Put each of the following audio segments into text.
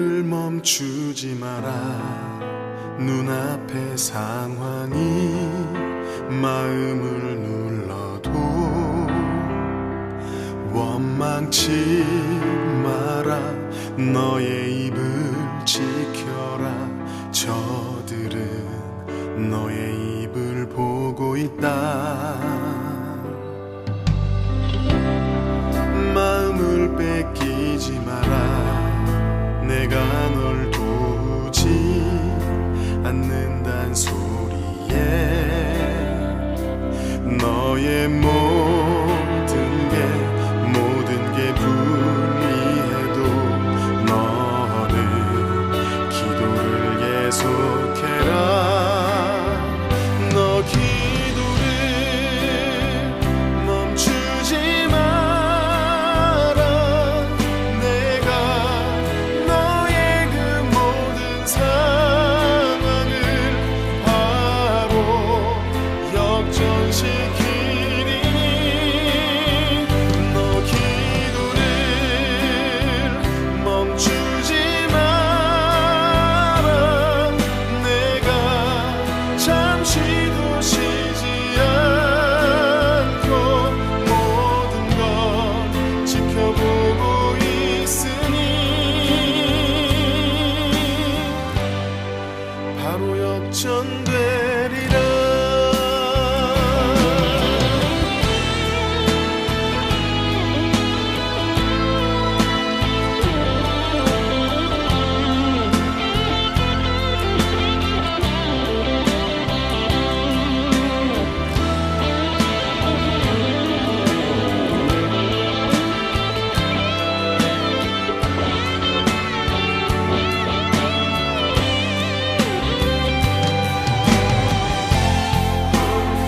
기도를 멈추지 마라. 눈앞의 상황이 마음을 눌러도 원망치 마라. 너의 입을 지켜라. 저들은 너의 입을 보고 있다. 마음을 뺏기지 마라. 내가 널 도우지 않는단 소리에 너의 모든 게 불리해도 너는 기도를 계속해라. 너 기도를 멈추지 마라. 내가 너의 그 모든 상황을 바로 역전시키리니 너 기도를 멈추지 마라. 내가 잠시도 쉬지 않고 모든 걸 지켜보고 있으니 바로 역전되리라.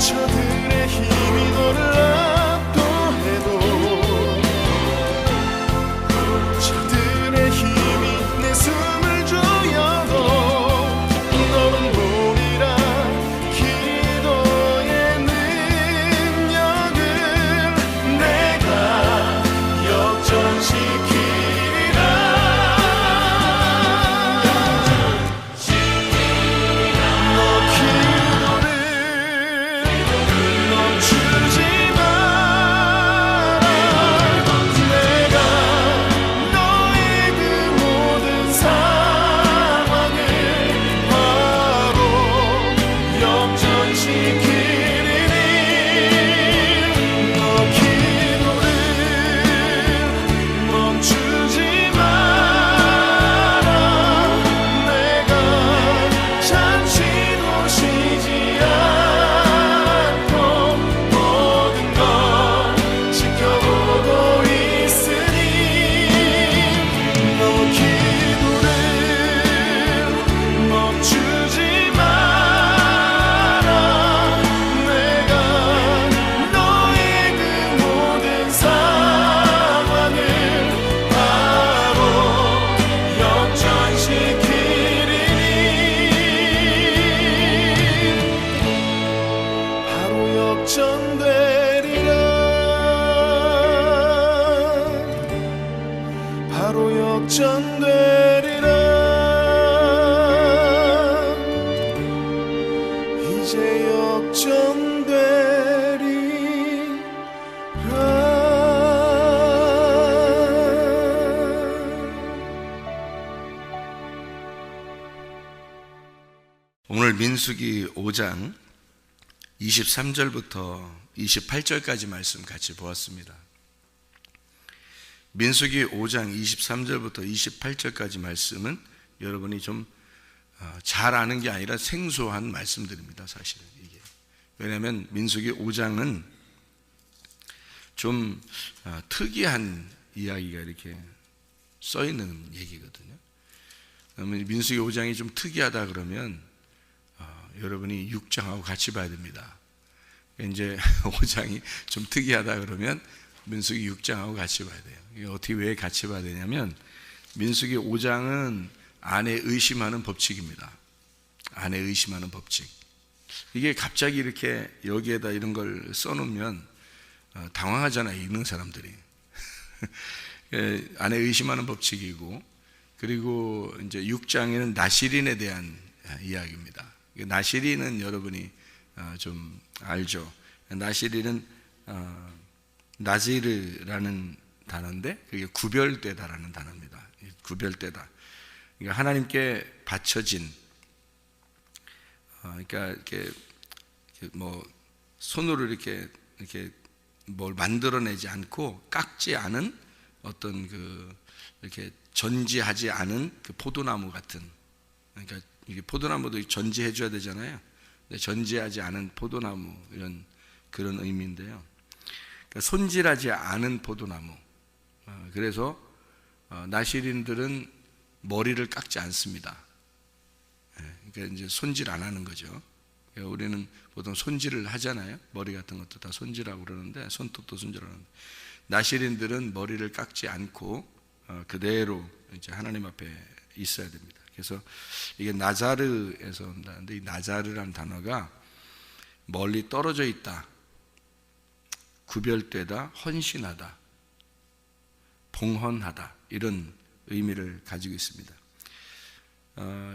저들의 힘이 너를 압도해도 저들의 힘이 내 숨을 조여도 너는 보리라. 기도의 능력을 내가 역전시키리라. 너 기도를 멈추지 마라. 내가 너의 그 모든 상황을 바로 역전시키리니 너 기도를 멈추지 마라. 내가 잠시도 쉬지 않고 모든 걸 지켜보고 있으니 너 기도를 멈추지 마라. 내가 너의 그 모든 상황을 바로 역전시키리니 바로 역전되리라. 바로 역전되리라. 이제 역전되리라. 오늘 민수기 5장 23절부터 28절까지 말씀 같이 보았습니다. 민수기 5장 23절부터 28절까지 말씀은 여러분이 좀 잘 아는 게 아니라 생소한 말씀들입니다. 사실은 이게. 왜냐하면 민수기 5장은 좀 특이한 이야기가 이렇게 써 있는 얘기거든요. 그러면 민수기 5장이 좀 특이하다 그러면 여러분이 6장하고 같이 봐야 됩니다. 이제 5장이 좀 특이하다 그러면 민수기 6장하고 같이 봐야 돼요. 이게 어떻게 왜 같이 봐야 되냐면 민수기 5장은 아내 의심하는 법칙입니다. 아내 의심하는 법칙. 이게 갑자기 이렇게 여기에다 이런 걸 써놓으면 당황하잖아요, 읽는 사람들이. 아내 의심하는 법칙이고 그리고 이제 6장에는 나시린에 대한 이야기입니다. 나시린은 여러분이 좀 알죠. 나시린은 나지르라는 단어인데 그게 구별되다라는 단어입니다. 구별되다. 그러니까 하나님께 바쳐진, 그러니까 이렇게 뭐 손으로 이렇게 뭘 만들어내지 않고 깎지 않은 어떤 이렇게 전지하지 않은 그 포도나무 같은, 그러니까 이게 포도나무도 전지해 줘야 되잖아요. 근데 전지하지 않은 포도나무, 이런 그런 의미인데요. 그러니까 손질하지 않은 포도나무. 그래서 나시린들은 머리를 깎지 않습니다. 그러니까 이제 손질 안 하는 거죠. 그러니까 우리는 보통 손질을 하잖아요. 머리 같은 것도 다 손질하고 그러는데, 손톱도 손질하는데, 나시린들은 머리를 깎지 않고 그대로 이제 하나님 앞에 있어야 됩니다. 그래서 이게 나자르에서 온다는데, 이 나자르라는 단어가 멀리 떨어져 있다, 구별되다, 헌신하다, 봉헌하다, 이런 의미를 가지고 있습니다.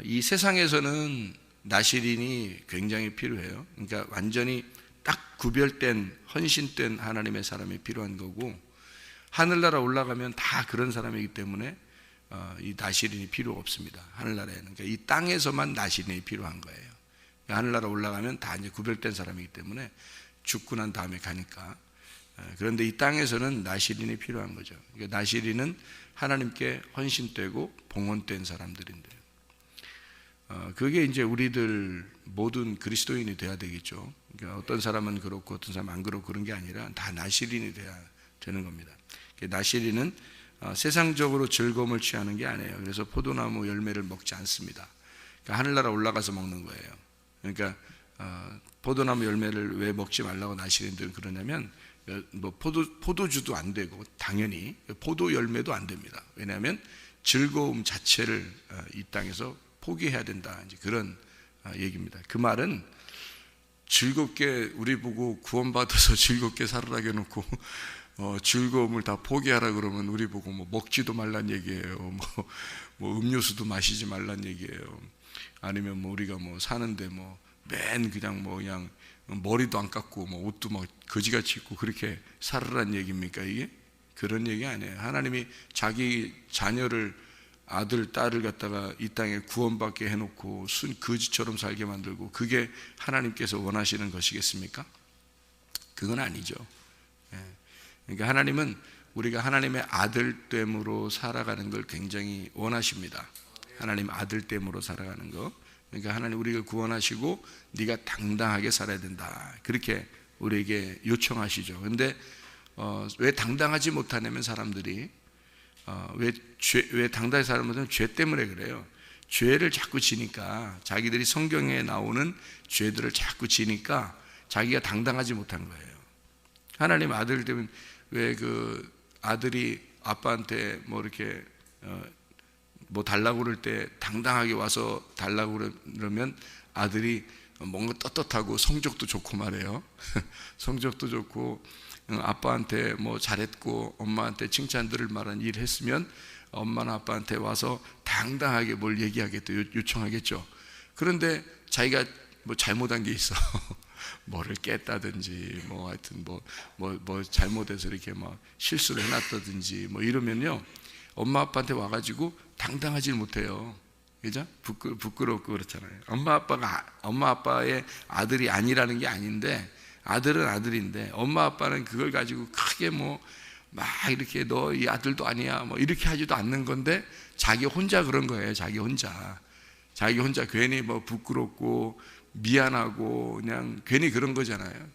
이 세상에서는 나시린이 굉장히 필요해요. 그러니까 완전히 딱 구별된, 헌신된 하나님의 사람이 필요한 거고, 하늘나라 올라가면 다 그런 사람이기 때문에 이 나시린이 필요 없습니다. 하늘나라에는. 그러니까 이 땅에서만 나시린이 필요한 거예요. 그러니까 하늘나라 올라가면 다 이제 구별된 사람이기 때문에 죽고 난 다음에 가니까. 그런데 이 땅에서는 나시린이 필요한 거죠. 그러니까 나시린은 하나님께 헌신되고 봉헌된 사람들인데요. 그게 이제 우리들 모든 그리스도인이 돼야 되겠죠. 그러니까 어떤 사람은 그렇고 어떤 사람은 안 그렇고 그런 게 아니라 다 나시린이 돼야 되는 겁니다. 나시린은 세상적으로 즐거움을 취하는 게 아니에요. 그래서 포도나무 열매를 먹지 않습니다. 그러니까 하늘나라 올라가서 먹는 거예요. 그러니까 포도나무 열매를 왜 먹지 말라고 나시린들은 그러냐면, 뭐 포도주도 안 되고 당연히 포도 열매도 안 됩니다. 왜냐하면 즐거움 자체를 이 땅에서 포기해야 된다, 이제 그런 얘기입니다. 그 말은 즐겁게 우리 보고 구원받아서 즐겁게 살으라 해놓고 즐거움을 다 포기하라 그러면 우리 보고 뭐 먹지도 말란 얘기예요. 뭐 음료수도 마시지 말란 얘기예요. 아니면 뭐 우리가 뭐 사는데 뭐 맨 그냥 머리도 안 깎고 뭐 옷도 막 거지같이 입고 그렇게 살으란 얘기입니까? 이게 그런 얘기 아니에요. 하나님이 자기 자녀를, 아들, 딸을 갖다가 이 땅에 구원받게 해놓고 순 거지처럼 살게 만들고, 그게 하나님께서 원하시는 것이겠습니까? 그건 아니죠. 그러니까 하나님은 우리가 하나님의 아들됨으로 살아가는 걸 굉장히 원하십니다. 하나님 아들됨으로 살아가는 거. 그러니까 하나님 우리를 구원하시고 네가 당당하게 살아야 된다, 그렇게 우리에게 요청하시죠. 그런데 왜 당당하지 못하냐면, 사람들이 왜 당당히 살면 못하냐면 죄 때문에 그래요. 죄를 자꾸 지니까, 자기들이 성경에 나오는 죄들을 자꾸 지니까 자기가 당당하지 못한 거예요. 하나님 아들 되면, 왜 그 아들이 아빠한테 뭐 이렇게 뭐 달라고 그럴 때 당당하게 와서 달라고 그러면 아들이 뭔가 떳떳하고 성적도 좋고 말해요. 성적도 좋고 아빠한테 뭐 잘했고 엄마한테 칭찬 들을 만한 일 했으면 엄마나 아빠한테 와서 당당하게 뭘 얘기하겠다, 요청하겠죠. 그런데 자기가 뭐 잘못한 게 있어. 뭐를 깼다든지 뭐 하여튼 뭐 잘못해서 이렇게 막 실수를 해놨다든지 뭐 이러면요, 엄마 아빠한테 와가지고 당당하지 못해요. 그죠? 부끄럽고 그렇잖아요. 엄마 아빠의 아들이 아니라는 게 아닌데, 아들은 아들인데 엄마 아빠는 그걸 가지고 크게 뭐 막 이렇게 너 이 아들도 아니야 뭐 이렇게 하지도 않는 건데, 자기 혼자 그런 거예요. 자기 혼자 괜히 뭐 부끄럽고 미안하고 그냥 괜히 그런 거잖아요.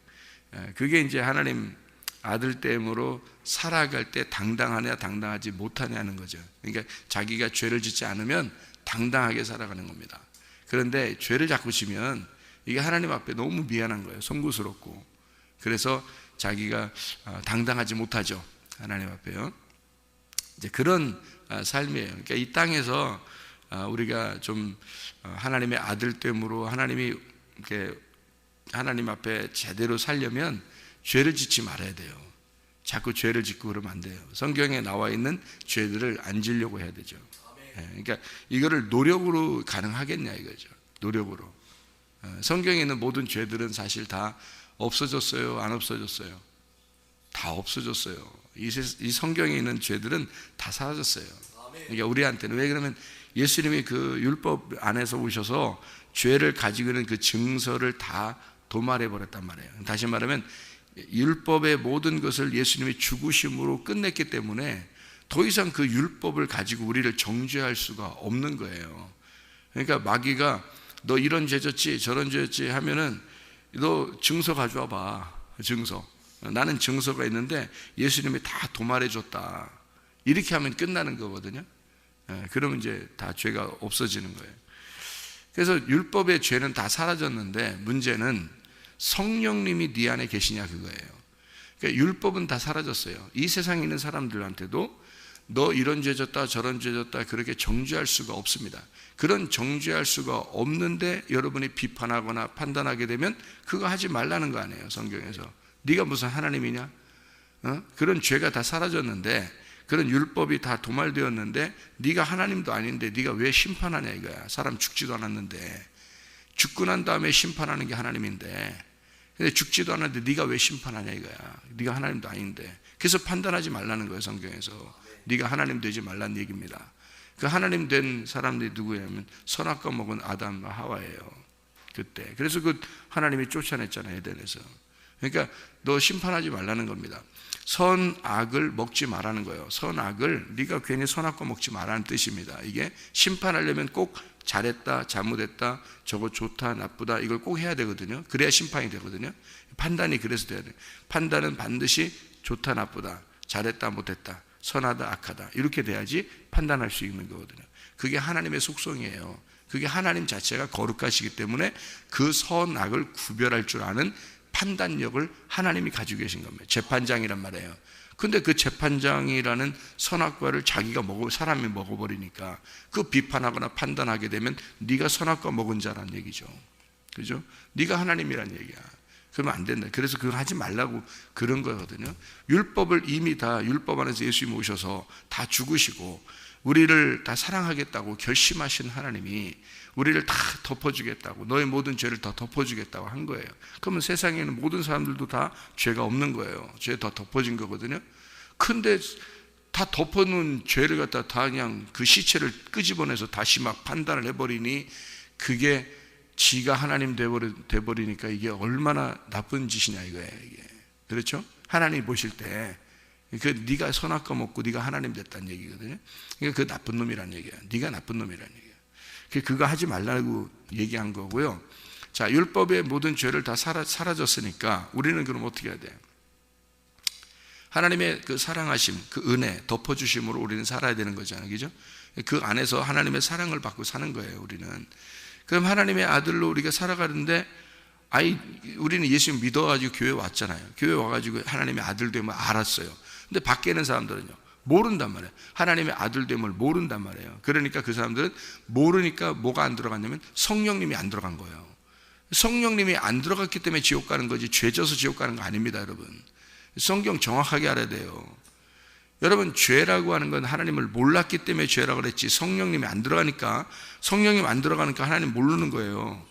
그게 이제 하나님 아들됨으로 살아갈 때 당당하냐 당당하지 못하냐는 거죠. 그러니까 자기가 죄를 짓지 않으면 당당하게 살아가는 겁니다. 그런데 죄를 자꾸 지면 이게 하나님 앞에 너무 미안한 거예요. 송구스럽고. 그래서 자기가 당당하지 못하죠, 하나님 앞에요. 이제 그런 삶이에요. 그러니까 이 땅에서 우리가 좀 하나님의 아들됨으로 하나님이 이렇게 하나님 앞에 제대로 살려면 죄를 짓지 말아야 돼요. 자꾸 죄를 짓고 그러면 안 돼요. 성경에 나와 있는 죄들을 안 지려고 해야 되죠. 그러니까 이거를 노력으로 가능하겠냐 이거죠. 노력으로. 성경에 있는 모든 죄들은 사실 다 없어졌어요? 안 없어졌어요? 다 없어졌어요. 이 성경에 있는 죄들은 다 사라졌어요. 그러니까 우리한테는, 왜 그러면 예수님이 그 율법 안에서 오셔서 죄를 가지고 있는 그 증서를 다 도말해 버렸단 말이에요. 다시 말하면 율법의 모든 것을 예수님이 죽으심으로 끝냈기 때문에 더 이상 그 율법을 가지고 우리를 정죄할 수가 없는 거예요. 그러니까 마귀가 너 이런 죄 졌지 저런 죄 졌지 하면은 너 증서 가져와 봐. 증서. 나는 증서가 있는데 예수님이 다 도말해 줬다. 이렇게 하면 끝나는 거거든요. 그러면 이제 다 죄가 없어지는 거예요. 그래서 율법의 죄는 다 사라졌는데 문제는 성령님이 네 안에 계시냐 그거예요. 그러니까 율법은 다 사라졌어요. 이 세상에 있는 사람들한테도 너 이런 죄 졌다 저런 죄 졌다 그렇게 정죄할 수가 없습니다. 그런 정죄할 수가 없는데 여러분이 비판하거나 판단하게 되면 그거 하지 말라는 거 아니에요. 성경에서. 네가 무슨 하나님이냐? 그런 죄가 다 사라졌는데, 그런 율법이 다 도말되었는데 네가 하나님도 아닌데 네가 왜 심판하냐 이거야. 사람 죽지도 않았는데. 죽고 난 다음에 심판하는 게 하나님인데, 근데 죽지도 않았는데 네가 왜 심판하냐 이거야. 네가 하나님도 아닌데. 그래서 판단하지 말라는 거예요. 성경에서. 네가 하나님 되지 말라는 얘기입니다. 그 하나님 된 사람들이 누구냐면 선악과 먹은 아담과 하와예요. 그때. 그래서 그 하나님이 쫓아냈잖아요. 에덴에서. 그러니까 너 심판하지 말라는 겁니다. 선악을 먹지 말라는 거예요. 선악을 네가 괜히 선악과 먹지 말라는 뜻입니다. 이게 심판하려면 꼭 잘했다 잘못했다 저거 좋다 나쁘다 이걸 꼭 해야 되거든요. 그래야 심판이 되거든요. 판단이 그래서 돼야 돼요. 판단은 반드시 좋다 나쁘다 잘했다 못했다 선하다 악하다 이렇게 돼야지 판단할 수 있는 거거든요. 그게 하나님의 속성이에요. 그게 하나님 자체가 거룩하시기 때문에 그 선악을 구별할 줄 아는 판단력을 하나님이 가지고 계신 겁니다. 재판장이란 말이에요. 근데 그 재판장이라는 선악과를 자기가 사람이 먹어버리니까 그 비판하거나 판단하게 되면 네가 선악과 먹은 자란 얘기죠. 그죠? 네가 하나님이란 얘기야. 그러면 안 된다. 그래서 그거 하지 말라고 그런 거거든요. 율법을 이미 다 율법 안에서 예수님이 오셔서 다 죽으시고 우리를 다 사랑하겠다고 결심하신 하나님이 우리를 다 덮어주겠다고, 너의 모든 죄를 다 덮어주겠다고 한 거예요. 그러면 세상에 있는 모든 사람들도 다 죄가 없는 거예요. 죄 다 덮어진 거거든요. 근데 다 덮어놓은 죄를 갖다 다 그냥 그 시체를 끄집어내서 다시 막 판단을 해버리니 그게 지가 하나님 돼버리니까 이게 얼마나 나쁜 짓이냐 이거예요. 이게. 그렇죠? 하나님 보실 때 네가 선악과 먹고 네가 하나님 됐다는 얘기거든요. 그러니까 그 나쁜 놈이란 얘기야. 네가 나쁜 놈이란 얘기야. 그거 하지 말라고 얘기한 거고요. 자, 율법의 모든 죄를 다 사라졌으니까 우리는 그럼 어떻게 해야 돼요? 하나님의 그 사랑하심, 그 은혜, 덮어주심으로 우리는 살아야 되는 거잖아요. 그죠? 그 안에서 하나님의 사랑을 받고 사는 거예요, 우리는. 그럼 하나님의 아들로 우리가 살아가는데, 우리는 예수 믿어가지고 교회 왔잖아요. 교회 와가지고 하나님의 아들 됨을 알았어요. 근데 밖에 있는 사람들은요, 모른단 말이에요. 하나님의 아들 됨을 모른단 말이에요. 그러니까 그 사람들은 모르니까 뭐가 안 들어갔냐면 성령님이 안 들어간 거예요. 성령님이 안 들어갔기 때문에 지옥 가는 거지 죄져서 지옥 가는 거 아닙니다, 여러분. 성경 정확하게 알아야 돼요. 여러분, 죄라고 하는 건 하나님을 몰랐기 때문에 죄라고 그랬지 성령님이 안 들어가니까, 성령님이 안 들어가니까 하나님 모르는 거예요.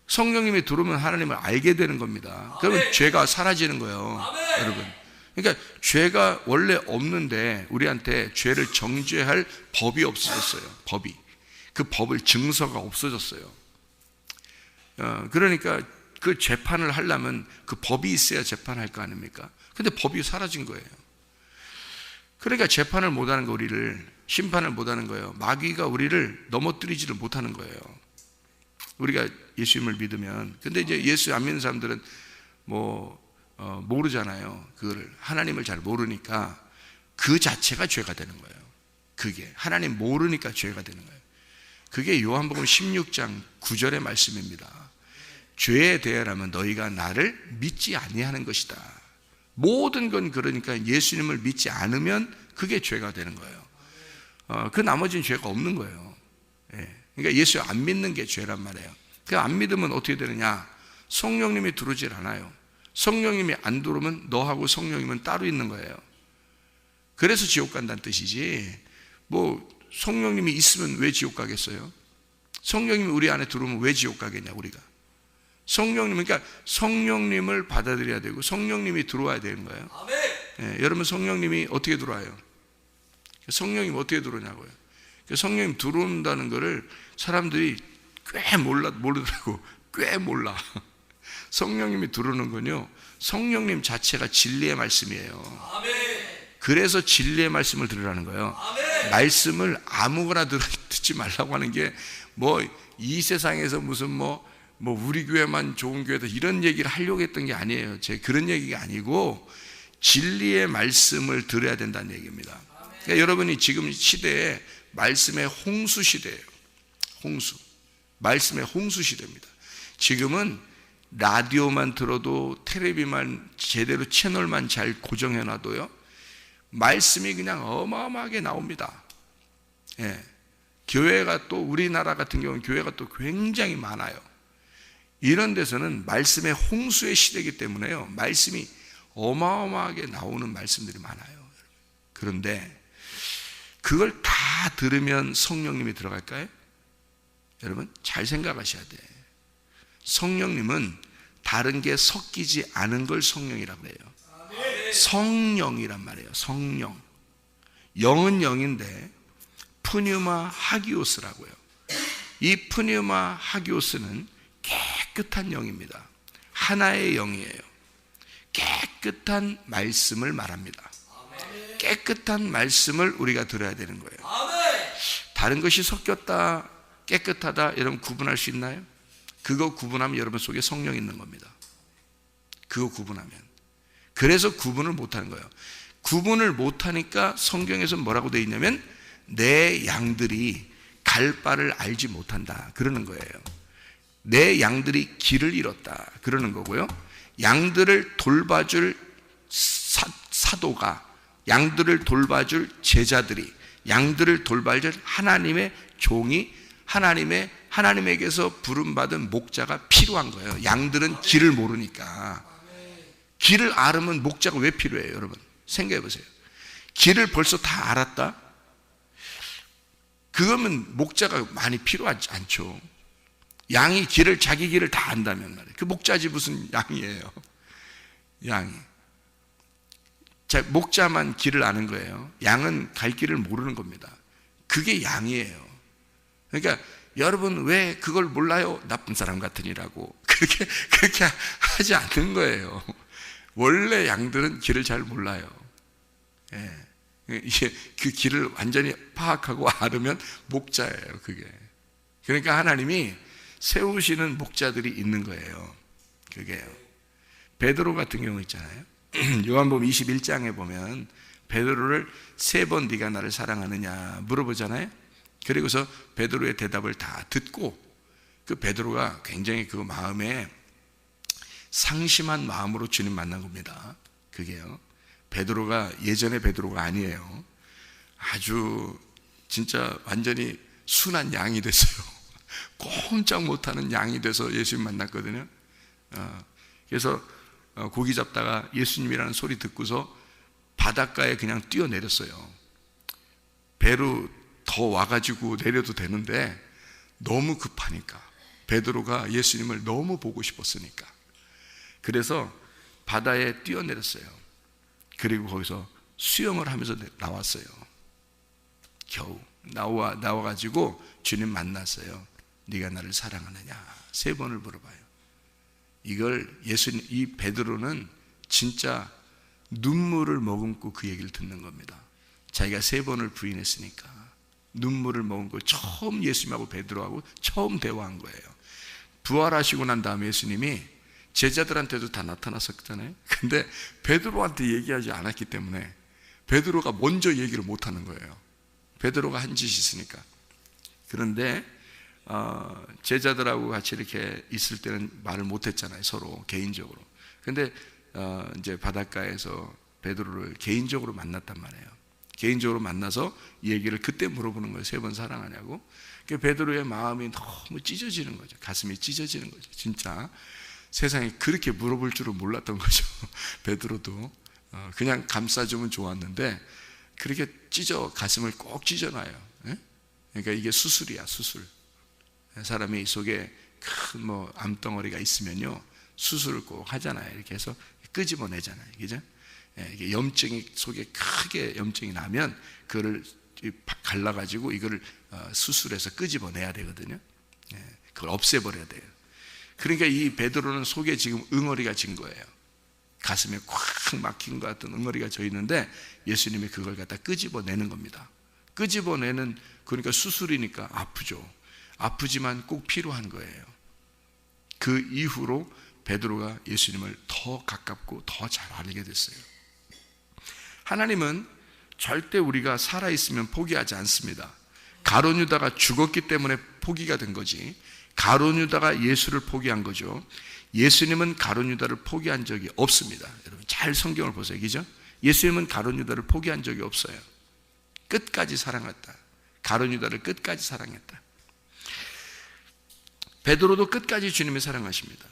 성령님이 들어오면 하나님을 알게 되는 겁니다. 그러면 죄가 사라지는 거예요, 여러분. 그러니까 죄가 원래 없는데 우리한테 죄를 정죄할 법이 없어졌어요. 법이. 그 법을 증서가 없어졌어요. 그러니까 그 재판을 하려면 그 법이 있어야 재판할 거 아닙니까? 근데 법이 사라진 거예요. 그러니까 재판을 못하는 거, 우리를 심판을 못하는 거예요. 마귀가 우리를 넘어뜨리지를 못하는 거예요. 우리가 예수님을 믿으면. 근데 이제 예수 안 믿는 사람들은 모르잖아요. 그거를 하나님을 잘 모르니까 그 자체가 죄가 되는 거예요. 그게 하나님 모르니까 죄가 되는 거예요. 그게 요한복음 16장 9절의 말씀입니다. 죄에 대하라면 너희가 나를 믿지 아니하는 것이다. 모든 건 그러니까 예수님을 믿지 않으면 그게 죄가 되는 거예요. 그 나머지는 죄가 없는 거예요. 그러니까 예수 안 믿는 게 죄란 말이에요. 그 안 믿으면 어떻게 되느냐? 성령님이 들어오질 않아요. 성령님이 안 들어오면 너하고 성령님은 따로 있는 거예요. 그래서 지옥 간다는 뜻이지, 성령님이 있으면 왜 지옥 가겠어요? 성령님이 우리 안에 들어오면 왜 지옥 가겠냐 우리가? 그러니까 성령님을 받아들여야 되고 성령님이 들어와야 되는 거예요. 예, 여러분 성령님이 어떻게 들어와요? 성령님이 어떻게 들어오냐고요. 성령님 들어온다는 것을 사람들이 꽤 모르더라고. 꽤 몰라. 성령님이 들어오는 건요, 성령님 자체가 진리의 말씀이에요. 그래서 진리의 말씀을 들으라는 거예요. 말씀을 아무거나 듣지 말라고 하는 게 뭐 이 세상에서 무슨 뭐 우리 교회만 좋은 교회다 이런 얘기를 하려고 했던 게 아니에요. 제 그런 얘기가 아니고 진리의 말씀을 들어야 된다는 얘기입니다. 그러니까 여러분이 지금 시대에 말씀의 홍수 시대예요. 홍수. 말씀의 홍수 시대입니다. 지금은 라디오만 들어도 텔레비만 제대로 채널만 잘 고정해 놔도요, 말씀이 그냥 어마어마하게 나옵니다. 예. 교회가 또 우리나라 같은 경우는 교회가 또 굉장히 많아요. 이런 데서는 말씀의 홍수의 시대이기 때문에요, 말씀이 어마어마하게 나오는 말씀들이 많아요. 그런데 그걸 다 들으면 성령님이 들어갈까요? 여러분 잘 생각하셔야 돼. 성령님은 다른 게 섞이지 않은 걸 성령이라고 해요. 성령이란 말이에요. 성령. 영은 영인데 푸뉴마 하기오스라고요. 이 푸뉴마 하기오스는 깨끗한 영입니다. 하나의 영이에요. 깨끗한 말씀을 말합니다. 깨끗한 말씀을 우리가 들어야 되는 거예요. 다른 것이 섞였다, 깨끗하다, 여러분 구분할 수 있나요? 그거 구분하면 여러분 속에 성령이 있는 겁니다. 그거 구분하면. 그래서 구분을 못하는 거예요. 구분을 못하니까 성경에서 뭐라고 되어 있냐면 내 양들이 갈 바를 알지 못한다 그러는 거예요. 내 양들이 길을 잃었다 그러는 거고요, 양들을 돌봐줄 사도가, 양들을 돌봐줄 제자들이, 양들을 돌봐줄 하나님의 종이, 하나님에게서 부름받은 목자가 필요한 거예요. 양들은 길을 모르니까. 길을 알으면 목자가 왜 필요해요? 여러분 생각해 보세요. 길을 벌써 다 알았다? 그러면 목자가 많이 필요하지 않죠. 양이 자기 길을 다 안다면 말이에요. 그 목자지 무슨 양이에요. 양이. 자, 목자만 길을 아는 거예요. 양은 갈 길을 모르는 겁니다. 그게 양이에요. 그러니까 여러분 왜 그걸 몰라요? 나쁜 사람 같으니라고 그렇게 하지 않는 거예요. 원래 양들은 길을 잘 몰라요. 예. 이게 그 길을 완전히 파악하고 알으면 목자예요. 그게. 그러니까 하나님이 세우시는 목자들이 있는 거예요. 그게요. 베드로 같은 경우 있잖아요. 요한복음 21장에 보면 베드로를 3번 네가 나를 사랑하느냐 물어보잖아요. 그리고서 베드로의 대답을 다 듣고 그 베드로가 굉장히 그 마음에 상심한 마음으로 주님 만난 겁니다. 그게요. 베드로가 예전의 베드로가 아니에요. 아주 진짜 완전히 순한 양이 됐어요. 꼼짝 못하는 양이 돼서 예수님 만났거든요. 그래서 고기 잡다가 예수님이라는 소리 듣고서 바닷가에 그냥 뛰어내렸어요. 배로 더 와가지고 내려도 되는데 너무 급하니까, 베드로가 예수님을 너무 보고 싶었으니까. 그래서 바다에 뛰어내렸어요. 그리고 거기서 수영을 하면서 나왔어요. 겨우 나와가지고 주님 만났어요. 네가 나를 사랑하느냐 3번을 물어봐요. 이걸 이 베드로는 진짜 눈물을 머금고 그 얘기를 듣는 겁니다. 자기가 3번을 부인했으니까 눈물을 머금고 처음 예수님하고 베드로하고 처음 대화한 거예요. 부활하시고 난 다음에 예수님이 제자들한테도 다 나타났었잖아요. 근데 베드로한테 얘기하지 않았기 때문에 베드로가 먼저 얘기를 못하는 거예요. 베드로가 한 짓이 있으니까. 그런데 제자들하고 같이 이렇게 있을 때는 말을 못했잖아요. 서로 개인적으로. 근데 이제 바닷가에서 베드로를 개인적으로 만났단 말이에요. 개인적으로 만나서 얘기를 그때 물어보는 거예요. 3번 사랑하냐고. 베드로의 마음이 너무 찢어지는 거죠. 가슴이 찢어지는 거죠. 진짜 세상에 그렇게 물어볼 줄은 몰랐던 거죠. 베드로도 그냥 감싸주면 좋았는데 그렇게 가슴을 꼭 찢어놔요. 예? 그러니까 이게 수술이야, 수술. 사람이 속에 큰 암덩어리가 있으면요, 수술을 꼭 하잖아요. 이렇게 해서 끄집어내잖아요. 그죠? 이게 염증이 속에 크게 염증이 나면 그거를 갈라가지고 이거를 수술해서 끄집어내야 되거든요. 그걸 없애버려야 돼요. 그러니까 이 베드로는 속에 지금 응어리가 진 거예요. 가슴에 꽉 막힌 것 같은 응어리가 져 있는데 예수님이 그걸 갖다 끄집어내는 겁니다. 끄집어내는, 그러니까 수술이니까 아프죠. 아프지만 꼭 필요한 거예요. 그 이후로 베드로가 예수님을 더 가깝고 더 잘 알게 됐어요. 하나님은 절대 우리가 살아있으면 포기하지 않습니다. 가룟 유다가 죽었기 때문에 포기가 된 거지, 가룟 유다가 예수를 포기한 거죠. 예수님은 가룟 유다를 포기한 적이 없습니다. 여러분 잘 성경을 보세요. 그죠? 예수님은 가룟 유다를 포기한 적이 없어요. 끝까지 사랑했다. 가룟 유다를 끝까지 사랑했다. 베드로도 끝까지 주님을 사랑하십니다.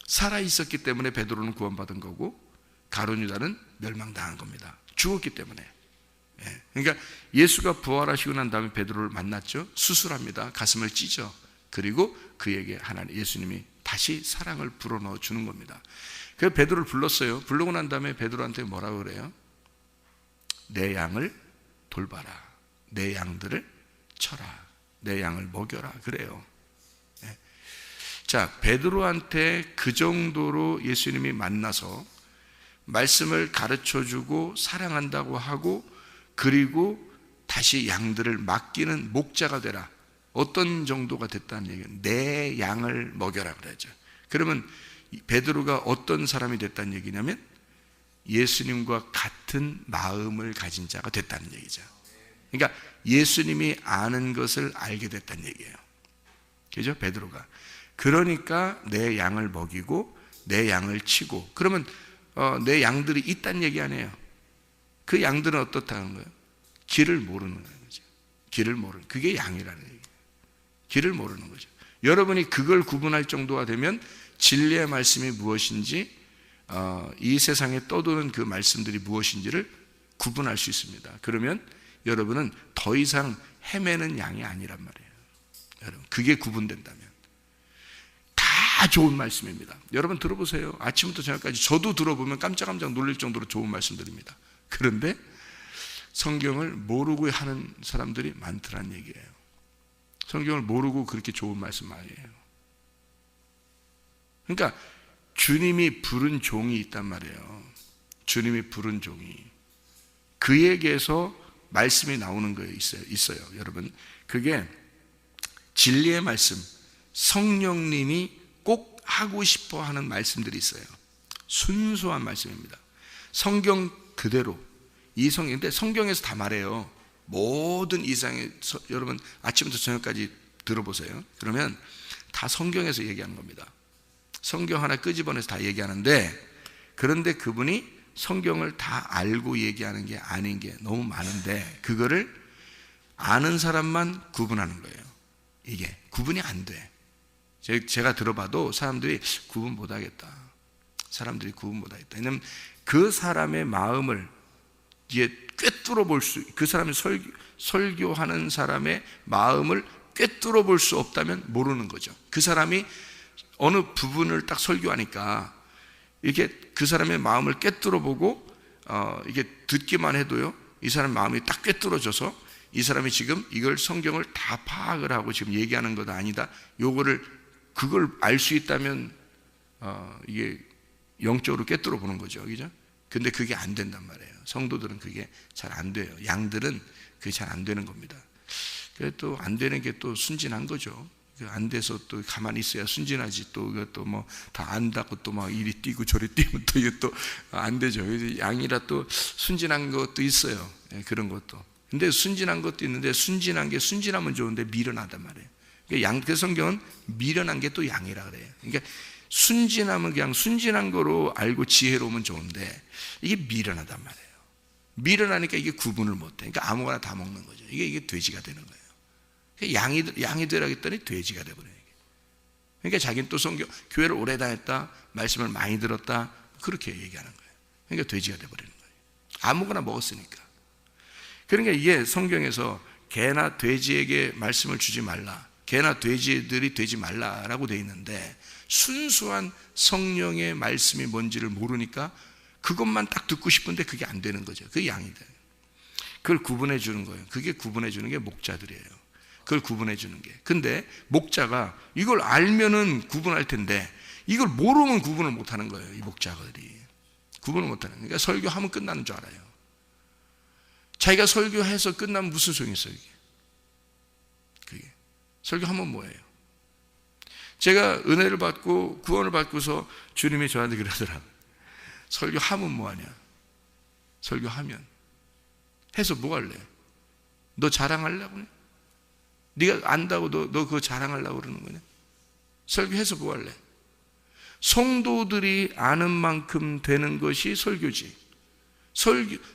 살아있었기 때문에 베드로는 구원받은 거고 가룟 유다는 멸망당한 겁니다. 죽었기 때문에. 그러니까 예수가 부활하시고 난 다음에 베드로를 만났죠. 수술합니다. 가슴을 찢어. 그리고 그에게 예수님이 다시 사랑을 불어넣어 주는 겁니다. 그래서 베드로를 불렀어요. 부르고 난 다음에 베드로한테 뭐라고 그래요? 내 양을 돌봐라. 내 양들을 쳐라. 내 양을 먹여라. 그래요. 자, 베드로한테 그 정도로 예수님이 만나서 말씀을 가르쳐주고 사랑한다고 하고, 그리고 다시 양들을 맡기는 목자가 되라. 어떤 정도가 됐다는 얘기예요? 내 양을 먹여라 그러죠. 그러면 베드로가 어떤 사람이 됐다는 얘기냐면 예수님과 같은 마음을 가진 자가 됐다는 얘기죠. 그러니까 예수님이 아는 것을 알게 됐다는 얘기예요. 그죠? 베드로가. 그러니까 내 양을 먹이고 내 양을 치고, 그러면 내 양들이 있다는 얘기 아니에요. 그 양들은 어떻다는 거예요? 길을 모르는 거죠. 길을 모르는, 그게 양이라는 얘기예요. 길을 모르는 거죠. 여러분이 그걸 구분할 정도가 되면 진리의 말씀이 무엇인지, 이 세상에 떠도는 그 말씀들이 무엇인지를 구분할 수 있습니다. 그러면 여러분은 더 이상 헤매는 양이 아니란 말이에요. 여러분, 그게 구분된다면 다 좋은 말씀입니다. 여러분 들어보세요. 아침부터 저녁까지 저도 들어보면 깜짝깜짝 놀랄 정도로 좋은 말씀들입니다. 그런데 성경을 모르고 하는 사람들이 많더란 얘기예요. 성경을 모르고 그렇게 좋은 말씀 많이 해요. 그러니까 주님이 부른 종이 있단 말이에요. 주님이 부른 종이, 그에게서 말씀이 나오는 거에 있어요. 여러분, 그게 진리의 말씀, 성령님이 꼭 하고 싶어 하는 말씀들이 있어요. 순수한 말씀입니다. 성경 그대로, 근데 성경에서 다 말해요. 모든 이상의, 여러분 아침부터 저녁까지 들어보세요. 그러면 다 성경에서 얘기하는 겁니다. 성경 하나 끄집어내서 다 얘기하는데, 그런데 그분이 성경을 다 알고 얘기하는 게 아닌 게 너무 많은데, 그거를 아는 사람만 구분하는 거예요. 이게 구분이 안 돼. 제가 들어봐도 사람들이 구분 못 하겠다. 사람들이 구분 못 하겠다. 왜냐면 그 사람의 마음을 이게 꿰뚫어 볼 수, 그 사람이 설교하는 사람의 마음을 꿰뚫어 볼 수 없다면 모르는 거죠. 그 사람이 어느 부분을 딱 설교하니까 이게 그 사람의 마음을 꿰뚫어 보고 이게 듣기만 해도요, 이 사람 마음이 딱 꿰뚫어져서 이 사람이 지금 이걸 성경을 다 파악을 하고 지금 얘기하는 것 아니다. 그걸 알 수 있다면 이게 영적으로 꿰뚫어 보는 거죠, 그죠? 근데 그게 안 된단 말이에요. 성도들은 그게 잘 안 돼요. 양들은 그게 잘 안 되는 겁니다. 그래 또 안 되는 게 또 순진한 거죠. 안 돼서 또 가만히 있어야 순진하지. 또 이것도 뭐 다 안다고 또 막 이리 뛰고 저리 뛰면 또 이게 또 안 되죠. 양이라 또 순진한 것도 있어요. 그런 것도. 근데 순진한 것도 있는데, 순진한 게 순진하면 좋은데 미련하단 말이에요. 그러니까 그 성경은 미련한 게 또 양이라 그래요. 그러니까 순진하면 그냥 순진한 거로 알고 지혜로우면 좋은데, 이게 미련하단 말이에요. 미련하니까 이게 구분을 못해. 그러니까 아무거나 다 먹는 거죠. 이게 돼지가 되는 거예요. 양이 되라 했더니 돼지가 되버려요. 그러니까 자기는 또 교회를 오래 다녔다, 말씀을 많이 들었다, 그렇게 얘기하는 거예요. 그러니까 돼지가 되버리는 거예요. 아무거나 먹었으니까. 그러니까 이게 성경에서 개나 돼지에게 말씀을 주지 말라, 개나 돼지들이 되지 말라라고 되어 있는데, 순수한 성령의 말씀이 뭔지를 모르니까 그것만 딱 듣고 싶은데 그게 안 되는 거죠. 그게 양이 돼요. 그걸 구분해 주는 거예요. 그게 구분해 주는 게 목자들이에요. 그걸 구분해 주는 게. 근데 목자가 이걸 알면은 구분할 텐데 이걸 모르면 구분을 못 하는 거예요. 이 목자들이 구분을 못 하는 거예요. 그러니까 설교하면 끝나는 줄 알아요. 자기가 설교해서 끝나면 무슨 소용이 있어요, 이게? 그게 설교하면 뭐예요? 제가 은혜를 받고 구원을 받고서 주님이 저한테 그러더라고요. 설교하면 뭐하냐? 설교하면 해서 뭐 할래? 너 자랑하려고 그래? 네가 안다고 너 그거 자랑하려고 그러는 거냐? 설교해서 뭐 할래? 성도들이 아는 만큼 되는 것이 설교지.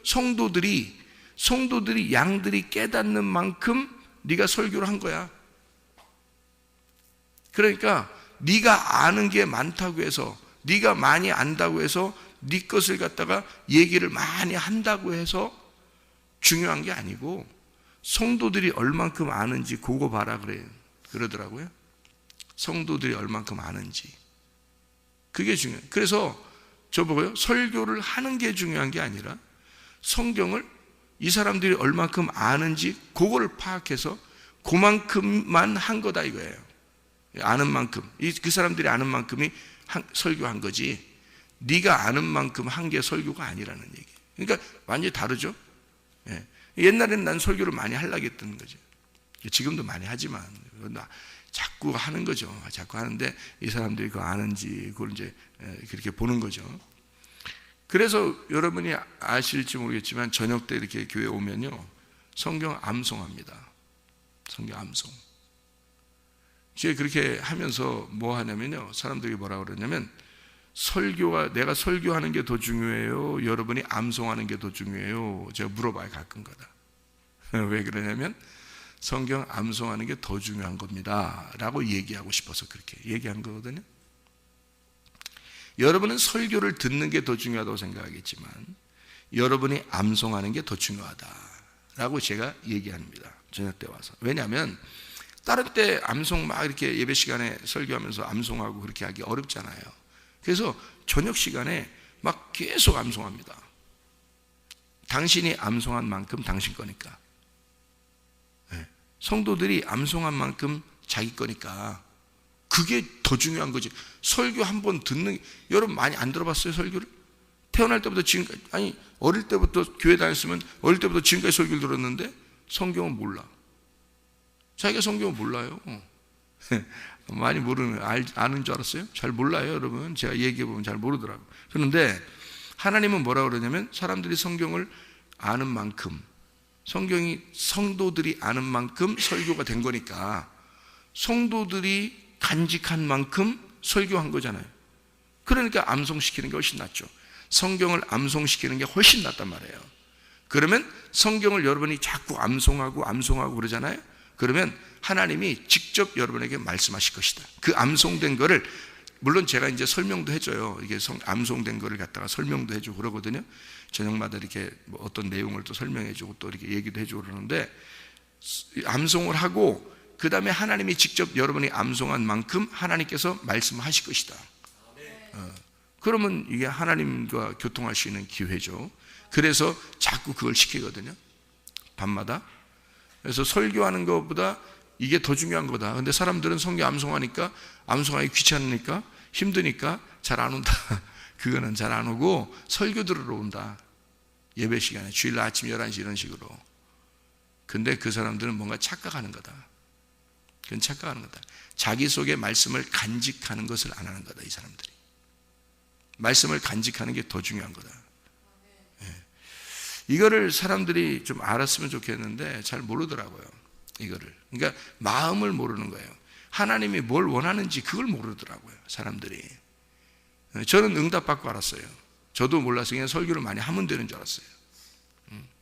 성도들이 양들이 깨닫는 만큼 네가 설교를 한 거야. 그러니까 네가 아는 게 많다고 해서, 네가 많이 안다고 해서 네 것을 갖다가 얘기를 많이 한다고 해서 중요한 게 아니고, 성도들이 얼만큼 아는지 그거 봐라 그러더라고요. 성도들이 얼만큼 아는지, 그게 중요해요. 그래서 저보고요, 설교를 하는 게 중요한 게 아니라 성경을 이 사람들이 얼만큼 아는지 그거를 파악해서 그만큼만 한 거다 이거예요. 아는 만큼, 그 사람들이 아는 만큼이 설교한 거지, 네가 아는 만큼 한 게 설교가 아니라는 얘기. 그러니까 완전히 다르죠. 예. 옛날에는 난 설교를 많이 하려고 했던 거죠. 지금도 많이 하지만 자꾸 하는 거죠. 자꾸 하는데 이 사람들이 그거 아는지 그걸 이제 그렇게 보는 거죠. 그래서 여러분이 아실지 모르겠지만 저녁 때 이렇게 교회 오면요, 성경 암송합니다. 성경 암송. 제가 그렇게 하면서 뭐 하냐면요, 사람들이 뭐라고 그러냐면, 내가 설교하는 게 더 중요해요, 여러분이 암송하는 게 더 중요해요? 제가 물어봐요, 가끔가다. 왜 그러냐면 성경 암송하는 게 더 중요한 겁니다 라고 얘기하고 싶어서 그렇게 얘기한 거거든요. 여러분은 설교를 듣는 게 더 중요하다고 생각하겠지만 여러분이 암송하는 게 더 중요하다라고 제가 얘기합니다, 저녁 때 와서. 왜냐하면 다른 때 암송 막 이렇게 예배 시간에 설교하면서 암송하고 그렇게 하기 어렵잖아요. 그래서 저녁 시간에 막 계속 암송합니다. 당신이 암송한 만큼 당신 거니까. 네. 성도들이 암송한 만큼 자기 거니까 그게 더 중요한 거지. 설교 한 번 듣는, 여러분 많이 안 들어봤어요, 설교를? 태어날 때부터 지금까지, 아니 어릴 때부터 교회 다녔으면 어릴 때부터 지금까지 설교를 들었는데 성경은 몰라. 자기가 성경을 몰라요. 많이 모르는, 아는 줄 알았어요? 잘 몰라요, 여러분. 제가 얘기해보면 잘 모르더라고요. 그런데 하나님은 뭐라고 그러냐면, 사람들이 성경을 아는 만큼, 성경이 성도들이 아는 만큼 설교가 된 거니까 성도들이 간직한 만큼 설교한 거잖아요. 그러니까 암송시키는 게 훨씬 낫죠. 성경을 암송시키는 게 훨씬 낫단 말이에요. 그러면 성경을 여러분이 자꾸 암송하고 그러잖아요. 그러면 하나님이 직접 여러분에게 말씀하실 것이다. 그 암송된 거를, 물론 제가 이제 설명도 해줘요. 이게 암송된 거를 갖다가 설명도 해주고 그러거든요. 저녁마다 이렇게 뭐 어떤 내용을 또 설명해주고 또 이렇게 얘기도 해주고 그러는데, 암송을 하고 그 다음에 하나님이 직접 여러분이 암송한 만큼 하나님께서 말씀하실 것이다. 그러면 이게 하나님과 교통할 수 있는 기회죠. 그래서 자꾸 그걸 시키거든요, 밤마다. 그래서 설교하는 것보다 이게 더 중요한 거다. 근데 사람들은 성경 암송하니까, 암송하기 귀찮으니까, 힘드니까 잘 안 온다. 그거는 잘 안 오고 설교 들으러 온다, 예배 시간에, 주일날 아침 11시 이런 식으로. 근데 그 사람들은 뭔가 착각하는 거다. 그건 착각하는 거다. 자기 속에 말씀을 간직하는 것을 안 하는 거다, 이 사람들이. 말씀을 간직하는 게 더 중요한 거다. 이거를 사람들이 좀 알았으면 좋겠는데 잘 모르더라고요, 이거를. 그러니까 마음을 모르는 거예요. 하나님이 뭘 원하는지 그걸 모르더라고요, 사람들이. 저는 응답받고 알았어요. 저도 몰라서 그냥 설교를 많이 하면 되는 줄 알았어요.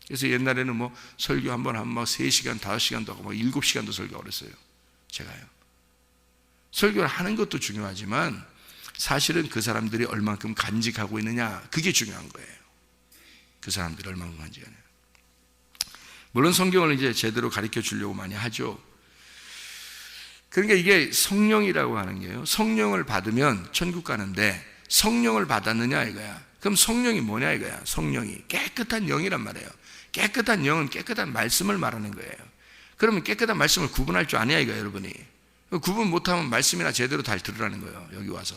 그래서 옛날에는 뭐 설교 한 번 하면 막 3시간, 5시간도 하고 막 7시간도 설교하고 그랬어요, 제가요. 설교를 하는 것도 중요하지만 사실은 그 사람들이 얼만큼 간직하고 있느냐, 그게 중요한 거예요. 그 사람들이 얼만큼 간직하느냐. 물론 성경을 이제 제대로 가르쳐 주려고 많이 하죠. 그러니까 이게 성령이라고 하는 게요, 성령을 받으면 천국 가는데 성령을 받았느냐 이거야. 그럼 성령이 뭐냐 이거야. 성령이 깨끗한 영이란 말이에요. 깨끗한 영은 깨끗한 말씀을 말하는 거예요. 그러면 깨끗한 말씀을 구분할 줄 아냐 이거야, 여러분이. 구분 못하면 말씀이나 제대로 잘 들으라는 거예요. 여기 와서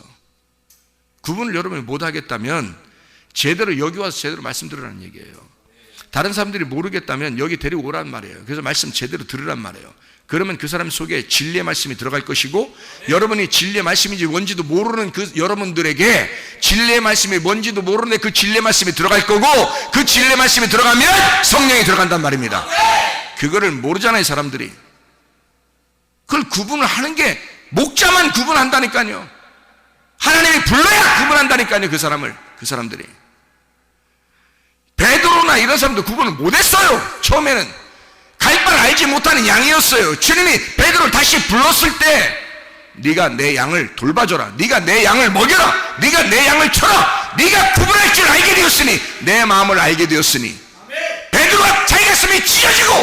구분을 여러분이 못하겠다면 제대로 여기 와서 제대로 말씀 들으라는 얘기예요. 다른 사람들이 모르겠다면 여기 데리고 오란 말이에요. 그래서 말씀 제대로 들으란 말이에요. 그러면 그 사람 속에 진리의 말씀이 들어갈 것이고, 여러분이 진리의 말씀인지 뭔지도 모르는 그 여러분들에게 진리의 말씀이 뭔지도 모르는데 그 진리의 말씀이 들어갈 거고, 그 진리의 말씀이 들어가면 성령이 들어간단 말입니다. 그거를 모르잖아요, 사람들이. 그걸 구분을 하는 게, 목자만 구분한다니까요. 하나님이 불러야 구분한다니까요, 그 사람들이. 베드로나 이런 사람도 구분을 못했어요. 처음에는 갈 바를 알지 못하는 양이었어요. 주님이 베드로를 다시 불렀을 때, 네가 내 양을 돌봐줘라, 네가 내 양을 먹여라, 네가 내 양을 쳐라, 네가 구분할 줄 알게 되었으니, 내 마음을 알게 되었으니, 베드로가 자기 가슴이 찢어지고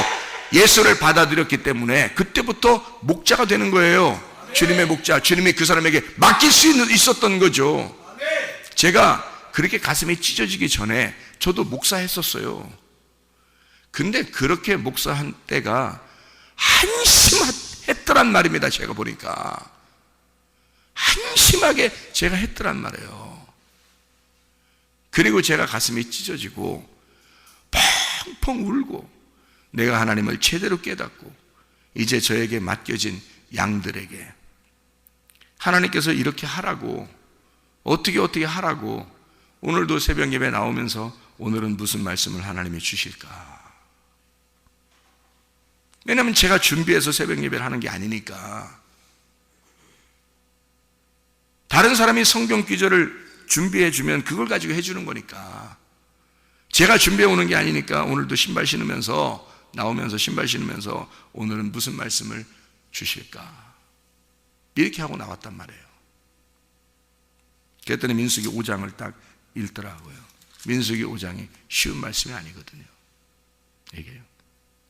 예수를 받아들였기 때문에 그때부터 목자가 되는 거예요. 주님의 목자, 주님이 그 사람에게 맡길 수 있었던 거죠. 제가 그렇게 가슴이 찢어지기 전에 저도 목사했었어요. 근데 그렇게 목사한 때가 한심했더란 말입니다. 제가 보니까 한심하게 제가 했더란 말이에요. 그리고 제가 가슴이 찢어지고 펑펑 울고, 내가 하나님을 제대로 깨닫고 이제 저에게 맡겨진 양들에게 하나님께서 이렇게 하라고, 어떻게 하라고, 오늘도 새벽 예배 나오면서 오늘은 무슨 말씀을 하나님이 주실까? 왜냐하면 제가 준비해서 새벽 예배를 하는 게 아니니까. 다른 사람이 성경 구절을 준비해 주면 그걸 가지고 해주는 거니까. 제가 준비해 오는 게 아니니까 오늘도 신발 신으면서 나오면서 신발 신으면서 오늘은 무슨 말씀을 주실까? 이렇게 하고 나왔단 말이에요. 그랬더니 민수기 5장을 딱 읽더라고요. 민수기 5장이 쉬운 말씀이 아니거든요. 이게요.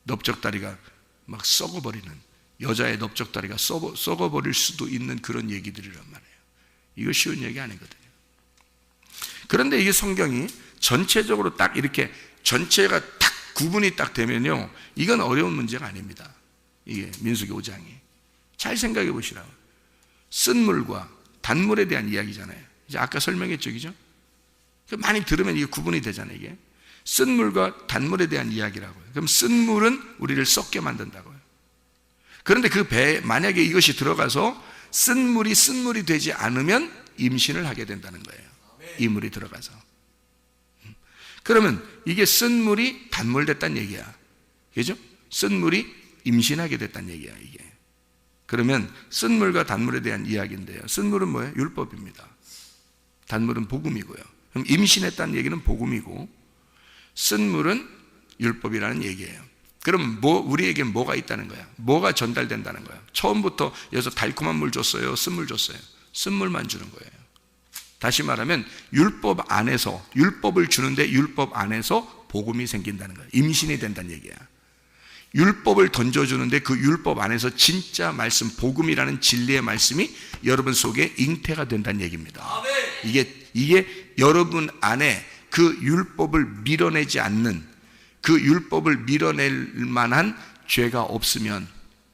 넓적다리가 막 썩어버리는, 여자의 넓적다리가 썩어버릴 수도 있는 그런 얘기들이란 말이에요. 이거 쉬운 얘기 아니거든요. 그런데 이게 성경이 전체적으로 딱 이렇게 전체가 딱 구분이 딱 되면요, 이건 어려운 문제가 아닙니다. 이게 민수기 5장이 잘 생각해 보시라고. 쓴물과 단물에 대한 이야기잖아요. 이제 아까 설명했죠, 그죠? 많이 들으면 이게 구분이 되잖아요. 이게 쓴물과 단물에 대한 이야기라고요. 그럼 쓴물은 우리를 썩게 만든다고요. 그런데 그 배에 만약에 이것이 들어가서 쓴물이 되지 않으면 임신을 하게 된다는 거예요. 이 물이 들어가서. 그러면 이게 쓴물이 단물됐다는 얘기야. 그죠? 쓴물이 임신하게 됐다는 얘기야, 이게. 그러면 쓴물과 단물에 대한 이야기인데요. 쓴물은 뭐예요? 율법입니다. 단물은 복음이고요. 그럼 임신했다는 얘기는 복음이고, 쓴물은 율법이라는 얘기예요. 그럼 우리에게 뭐가 있다는 거야? 뭐가 전달된다는 거야? 처음부터 여기서 달콤한 물 줬어요? 쓴물 줬어요? 쓴물만 주는 거예요. 다시 말하면 율법 안에서, 율법을 주는데 율법 안에서 복음이 생긴다는 거야. 임신이 된다는 얘기야. 율법을 던져주는데 그 율법 안에서 진짜 말씀, 복음이라는 진리의 말씀이 여러분 속에 잉태가 된다는 얘기입니다. 이게 여러분 안에 그 율법을 밀어내지 않는, 그 율법을 밀어낼 만한 죄가 없으면,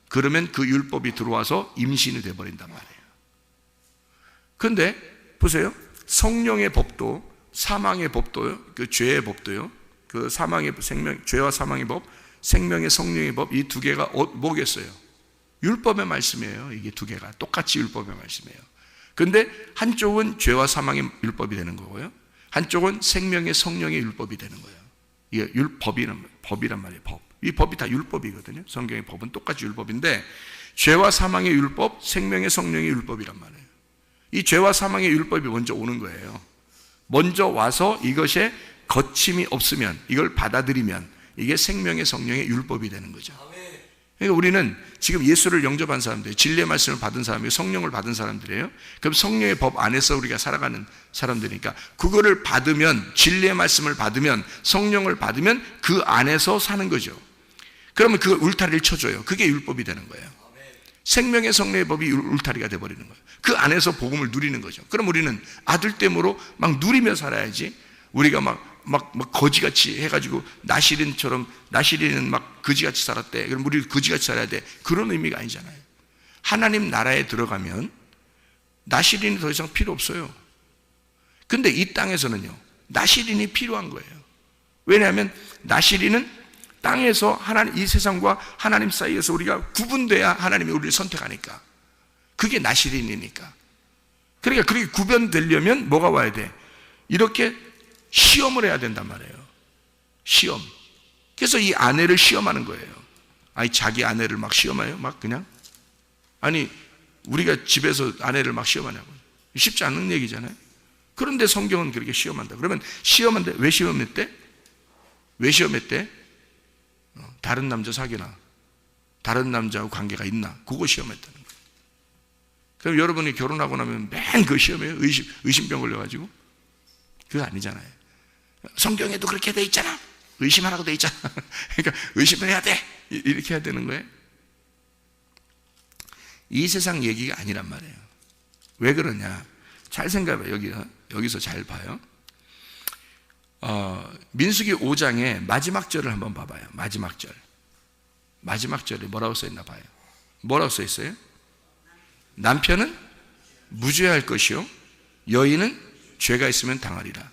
그러면 그 율법이 들어와서 임신이 돼버린단 말이에요. 그런데 보세요. 성령의 법도, 사망의 법도요, 그 죄의 법도요, 그 사망의 생명, 죄와 사망의 법, 생명의 성령의 법, 이 두 개가 뭐겠어요? 율법의 말씀이에요. 이게 두 개가 똑같이 율법의 말씀이에요. 근데 한쪽은 죄와 사망의 율법이 되는 거고요, 한쪽은 생명의 성령의 율법이 되는 거예요. 이게 법이란 말이에요. 법. 이 법이 다 율법이거든요. 성경의 법은 똑같이 율법인데, 죄와 사망의 율법, 생명의 성령의 율법이란 말이에요. 이 죄와 사망의 율법이 먼저 오는 거예요. 먼저 와서 이것에 거침이 없으면, 이걸 받아들이면 이게 생명의 성령의 율법이 되는 거죠. 그러니까 우리는 지금 예수를 영접한 사람들, 진리의 말씀을 받은 사람이에요. 성령을 받은 사람들이에요. 그럼 성령의 법 안에서 우리가 살아가는 사람들이니까, 그거를 받으면, 진리의 말씀을 받으면, 성령을 받으면 그 안에서 사는 거죠. 그러면 그 울타리를 쳐줘요. 그게 율법이 되는 거예요. 생명의 성례의 법이 울타리가 돼버리는 거예요. 그 안에서 복음을 누리는 거죠. 그럼 우리는 아들됨으로 막 누리며 살아야지, 우리가 막 거지같이 해가지고 나시린은 막 거지같이 살았대, 그럼 우리 거지같이 살아야 돼, 그런 의미가 아니잖아요. 하나님 나라에 들어가면 나시린이 더 이상 필요 없어요. 근데 이 땅에서는요, 나시린이 필요한 거예요. 왜냐하면 나시린은 땅에서 이 세상과 하나님 사이에서 우리가 구분돼야 하나님이 우리를 선택하니까. 그게 나시린이니까. 그러니까 그렇게 구별되려면 뭐가 와야 돼? 이렇게 시험을 해야 된단 말이에요. 시험. 그래서 이 아내를 시험하는 거예요. 아니, 자기 아내를 막 시험해요? 막 그냥? 아니, 우리가 집에서 아내를 막 시험하냐고. 쉽지 않은 얘기잖아요. 그런데 성경은 그렇게 시험한다. 그러면 시험한데 왜 시험했대? 왜 시험했대? 다른 남자 사귀나? 다른 남자하고 관계가 있나? 그거 시험했다는 거예요. 그럼 여러분이 결혼하고 나면 맨 그 시험해요? 의심병 걸려가지고? 그거 아니잖아요. 성경에도 그렇게 돼 있잖아. 의심하라고 돼 있잖아. 그러니까 의심을 해야 돼. 이렇게 해야 되는 거예요. 이 세상 얘기가 아니란 말이에요. 왜 그러냐? 잘 생각해봐요. 여기서 잘 봐요. 민수기 5장의 마지막 절을 한번 봐봐요. 마지막 절에 뭐라고 써있나 봐요. 뭐라고 써있어요? 남편은 무죄할 것이요 여인은 죄가 있으면 당하리라.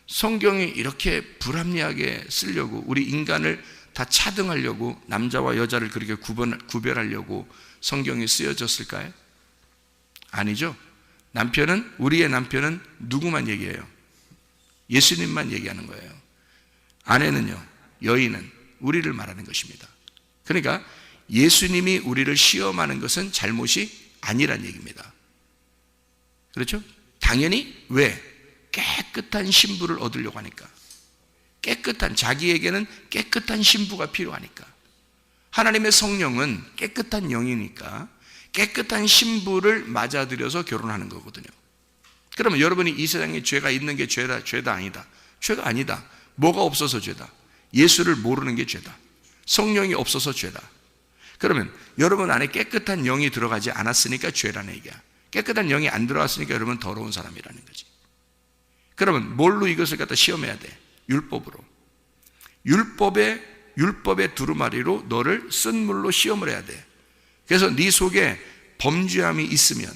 성경이 이렇게 불합리하게 쓰려고, 우리 인간을 다 차등하려고, 남자와 여자를 그렇게 구별하려고 성경이 쓰여졌을까요? 아니죠. 우리의 남편은 누구만 얘기해요? 예수님만 얘기하는 거예요. 아내는요, 여인은 우리를 말하는 것입니다. 그러니까 예수님이 우리를 시험하는 것은 잘못이 아니란 얘기입니다. 그렇죠? 당연히 왜? 깨끗한 신부를 얻으려고 하니까. 자기에게는 깨끗한 신부가 필요하니까. 하나님의 성령은 깨끗한 영이니까 깨끗한 신부를 맞아들여서 결혼하는 거거든요. 그러면 여러분이 이 세상에 죄가 있는 게 죄다 아니다. 죄가 아니다. 뭐가 없어서 죄다? 예수를 모르는 게 죄다. 성령이 없어서 죄다. 그러면 여러분 안에 깨끗한 영이 들어가지 않았으니까 죄라는 얘기야. 깨끗한 영이 안 들어왔으니까 여러분 더러운 사람이라는 거지. 그러면 뭘로 이것을 갖다 시험해야 돼? 율법으로. 율법의 두루마리로 너를 쓴 물로 시험을 해야 돼. 그래서 네 속에 범죄함이 있으면,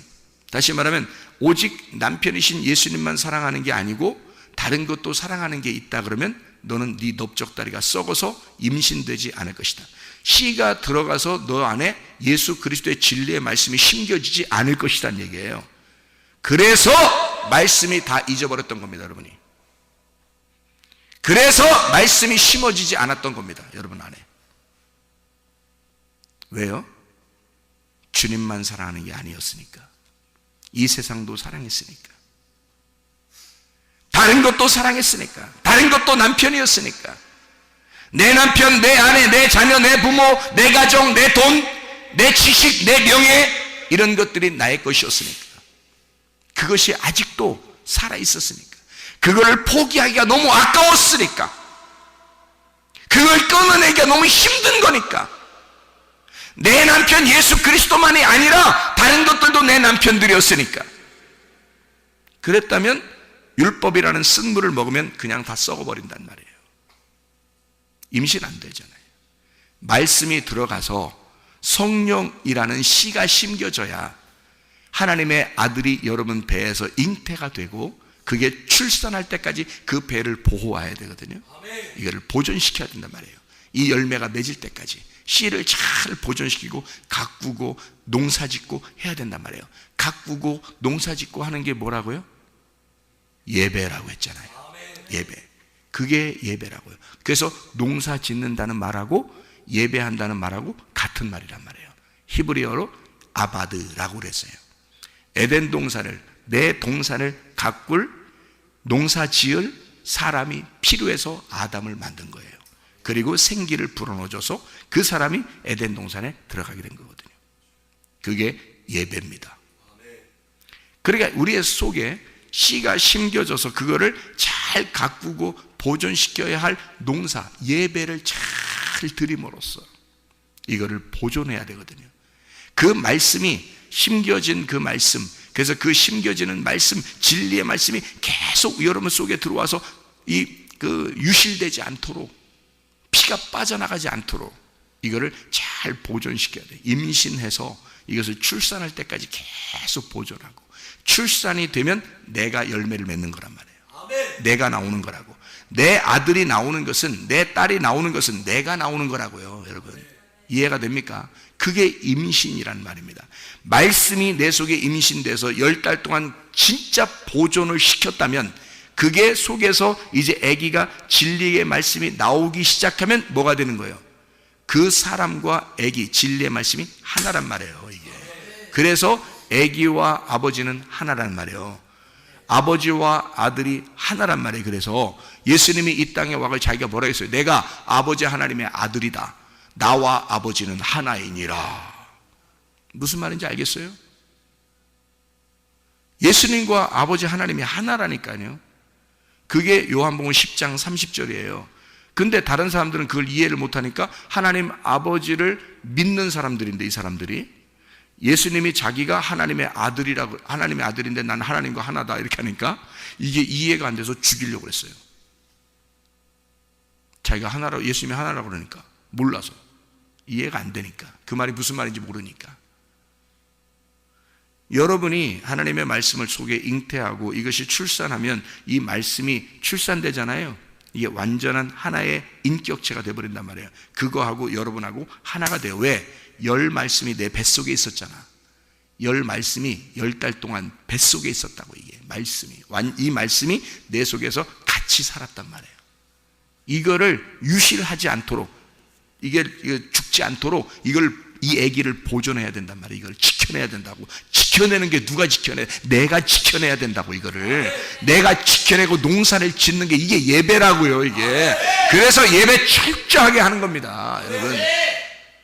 다시 말하면 오직 남편이신 예수님만 사랑하는 게 아니고 다른 것도 사랑하는 게 있다 그러면 너는 네 넓적다리가 썩어서 임신되지 않을 것이다. 씨가 들어가서 너 안에 예수 그리스도의 진리의 말씀이 심겨지지 않을 것이라는 얘기예요. 그래서 말씀이 다 잊어버렸던 겁니다, 여러분이. 그래서 말씀이 심어지지 않았던 겁니다, 여러분 안에. 왜요? 주님만 사랑하는 게 아니었으니까. 이 세상도 사랑했으니까. 다른 것도 사랑했으니까. 다른 것도 남편이었으니까. 내 남편, 내 아내, 내 자녀, 내 부모, 내 가정, 내 돈, 내 지식, 내 명예, 이런 것들이 나의 것이었으니까. 그것이 아직도 살아있었으니까. 그거를 포기하기가 너무 아까웠으니까. 그걸 끊어내기가 너무 힘든 거니까. 내 남편 예수 그리스도만이 아니라 다른 것들도 내 남편들이었으니까. 그랬다면 율법이라는 쓴물을 먹으면 그냥 다 썩어버린단 말이에요. 임신 안 되잖아요. 말씀이 들어가서 성령이라는 씨가 심겨져야 하나님의 아들이 여러분 배에서 잉태가 되고 그게 출산할 때까지 그 배를 보호해야 되거든요. 이거를 보존시켜야 된단 말이에요. 이 열매가 맺을 때까지 씨를 잘 보존시키고 가꾸고 농사짓고 해야 된단 말이에요. 가꾸고 농사짓고 하는 게 뭐라고요? 예배라고 했잖아요. 예배. 그게 예배라고요. 그래서 농사 짓는다는 말하고 예배한다는 말하고 같은 말이란 말이에요. 히브리어로 아바드라고 그랬어요. 에덴 동산을, 내 동산을 가꿀, 농사 지을 사람이 필요해서 아담을 만든 거예요. 그리고 생기를 불어넣어줘서 그 사람이 에덴 동산에 들어가게 된 거거든요. 그게 예배입니다. 그러니까 우리의 속에 씨가 심겨져서 그거를 잘 가꾸고 보존시켜야 할 농사, 예배를 잘 드림으로써 이거를 보존해야 되거든요. 그 말씀이 심겨진 그 말씀, 그래서 그 심겨지는 말씀, 진리의 말씀이 계속 여러분 속에 들어와서 유실되지 않도록, 피가 빠져나가지 않도록 이거를 잘 보존시켜야 돼요. 임신해서 이것을 출산할 때까지 계속 보존하고, 출산이 되면 내가 열매를 맺는 거란 말이에요. 내가 나오는 거라고. 내 아들이 나오는 것은, 내 딸이 나오는 것은 내가 나오는 거라고요. 여러분 이해가 됩니까? 그게 임신이란 말입니다. 말씀이 내 속에 임신돼서 10달 동안 진짜 보존을 시켰다면, 그게 속에서 이제 아기가 진리의 말씀이 나오기 시작하면 뭐가 되는 거예요? 그 사람과 아기, 진리의 말씀이 하나란 말이에요. 이게. 그래서 아기와 아버지는 하나란 말이에요. 아버지와 아들이 하나란 말이에요. 그래서 예수님이 이 땅에 와서 자기가 뭐라 했어요? 내가 아버지 하나님의 아들이다. 나와 아버지는 하나이니라. 무슨 말인지 알겠어요? 예수님과 아버지 하나님이 하나라니까요. 그게 요한복음 10장 30절이에요. 근데 다른 사람들은 그걸 이해를 못하니까 하나님 아버지를 믿는 사람들인데, 이 사람들이 예수님이 자기가 하나님의 아들이라고, 하나님의 아들인데 나는 하나님과 하나다 이렇게 하니까 이게 이해가 안 돼서 죽이려고 그랬어요. 자기가 하나라고, 예수님이 하나라고 그러니까 몰라서, 이해가 안 되니까, 그 말이 무슨 말인지 모르니까. 여러분이 하나님의 말씀을 속에 잉태하고 이것이 출산하면 이 말씀이 출산되잖아요. 이게 완전한 하나의 인격체가 되어버린단 말이에요. 그거하고 여러분하고 하나가 돼요. 왜? 열 말씀이 내 뱃속에 있었잖아. 열 말씀이 10달 동안 뱃속에 있었다고. 이게 말씀이, 이 말씀이 내 속에서 같이 살았단 말이에요. 이거를 유실하지 않도록, 이게 죽지 않도록 이 아기를 보존해야 된단 말이에요. 이걸 지켜내야 된다고. 지켜내는 게 누가 지켜내? 내가 지켜내야 된다고. 이거를 내가 지켜내고 농사를 짓는 게 이게 예배라고요. 이게. 그래서 예배 철저하게 하는 겁니다, 여러분.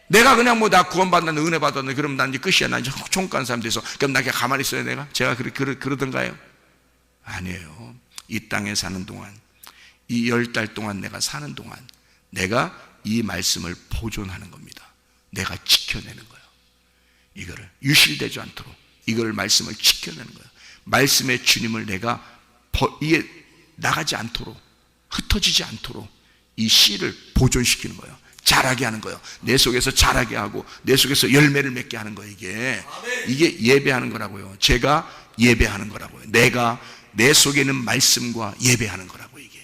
내가 그냥 나 구원받았는데, 은혜 받았는데, 그러면 난 이제 끝이야. 난 이제 총간 사람 돼서 그럼 나 그냥 가만히 있어야 내가? 제가 그러던가요? 아니에요. 이 땅에 사는 동안, 이 10달 동안 내가 사는 동안 내가 이 말씀을 보존하는 겁니다. 내가 지켜내는 거예요. 이거를 유실되지 않도록 이걸 말씀을 지켜내는 거예요. 말씀의 주님을 내가 이게 나가지 않도록, 흩어지지 않도록 이 씨를 보존시키는 거예요. 자라게 하는 거예요. 내 속에서 자라게 하고 내 속에서 열매를 맺게 하는 거예요. 이게 예배하는 거라고요. 제가 예배하는 거라고요. 내가 내 속에 있는 말씀과 예배하는 거라고. 이게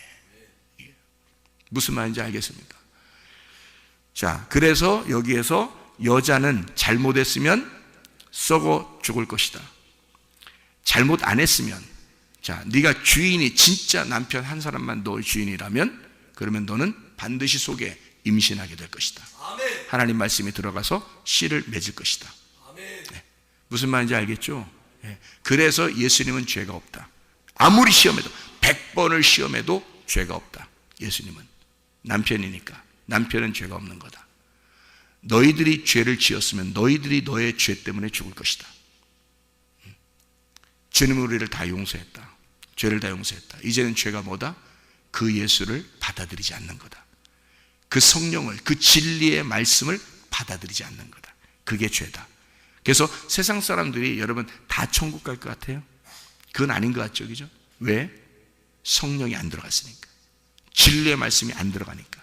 무슨 말인지 알겠습니까? 자, 그래서 여기에서 여자는 잘못했으면 썩어 죽을 것이다. 잘못 안 했으면, 자, 네가 주인이 진짜 남편 한 사람만 너의 주인이라면, 그러면 너는 반드시 속에 임신하게 될 것이다. 아멘. 하나님 말씀이 들어가서 씨를 맺을 것이다. 아멘. 네. 무슨 말인지 알겠죠? 네. 그래서 예수님은 죄가 없다. 아무리 시험해도 100번을 시험해도 죄가 없다. 예수님은 남편이니까. 남편은 죄가 없는 거다. 너희들이 죄를 지었으면 너희들이 너의 죄 때문에 죽을 것이다. 주님은 우리를 다 용서했다. 죄를 다 용서했다. 이제는 죄가 뭐다? 그 예수를 받아들이지 않는 거다. 그 성령을, 그 진리의 말씀을 받아들이지 않는 거다. 그게 죄다. 그래서 세상 사람들이 여러분 다 천국 갈 것 같아요? 그건 아닌 것 같죠, 그죠? 왜? 성령이 안 들어갔으니까. 진리의 말씀이 안 들어가니까.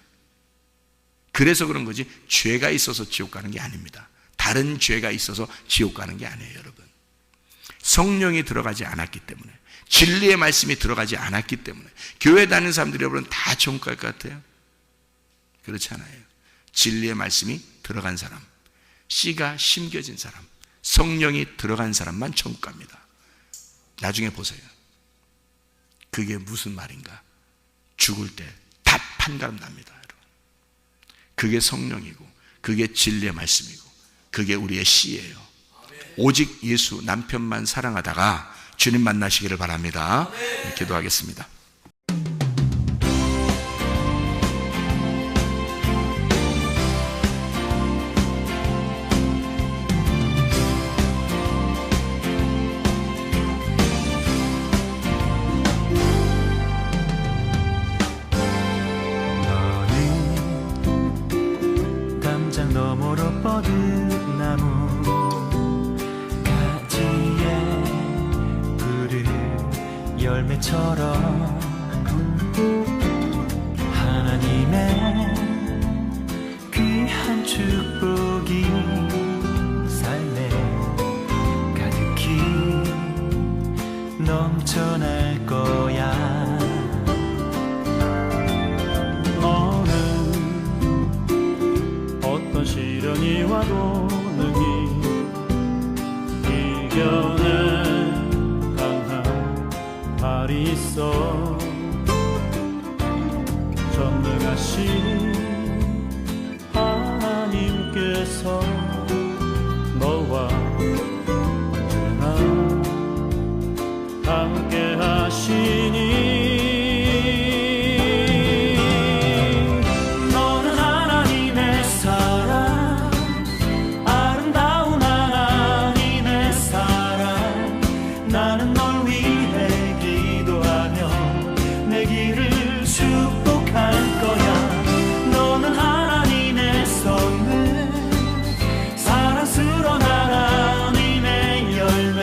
그래서 그런 거지, 죄가 있어서 지옥 가는 게 아닙니다. 다른 죄가 있어서 지옥 가는 게 아니에요, 여러분. 성령이 들어가지 않았기 때문에, 진리의 말씀이 들어가지 않았기 때문에. 교회 다니는 사람들이 여러분 다 천국 갈 것 같아요? 그렇지 않아요. 진리의 말씀이 들어간 사람, 씨가 심겨진 사람, 성령이 들어간 사람만 천국 갑니다. 나중에 보세요. 그게 무슨 말인가? 죽을 때 답 한가름 납니다, 여러분. 그게 성령이고, 그게 진리의 말씀이고, 그게 우리의 씨예요. 오직 예수 남편만 사랑하다가 주님 만나시기를 바랍니다. 기도하겠습니다. 너는 깜짝 너머로 열매처럼 하나님의 귀한 축복이 삶에 가득히 넘쳐날 거야. 너는 어떤 시련이 와도 능히 이겨낼 강한 발이 있어. 전능하신 하나님께서 너와 언제나 함께 하시니. 너는 하나님의 사랑, 아름다운 하나님의 사랑. 나는 널 위해 기도하며 내 길을 축복할 거야. 너는 하나님의 선물, 사랑스러운 하나님의 열매.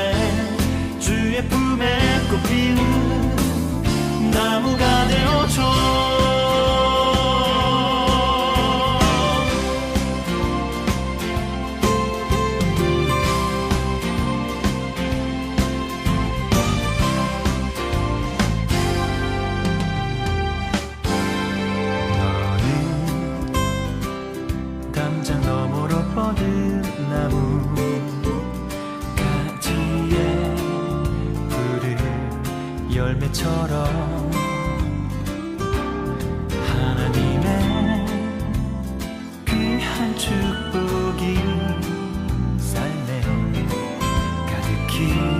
주의 품에 꽃 피우는 나무가 되어줘. 담장 너머로 뻗은 나무 가지에 푸른 열매처럼 하나님의 귀한 축복이 삶에 가득히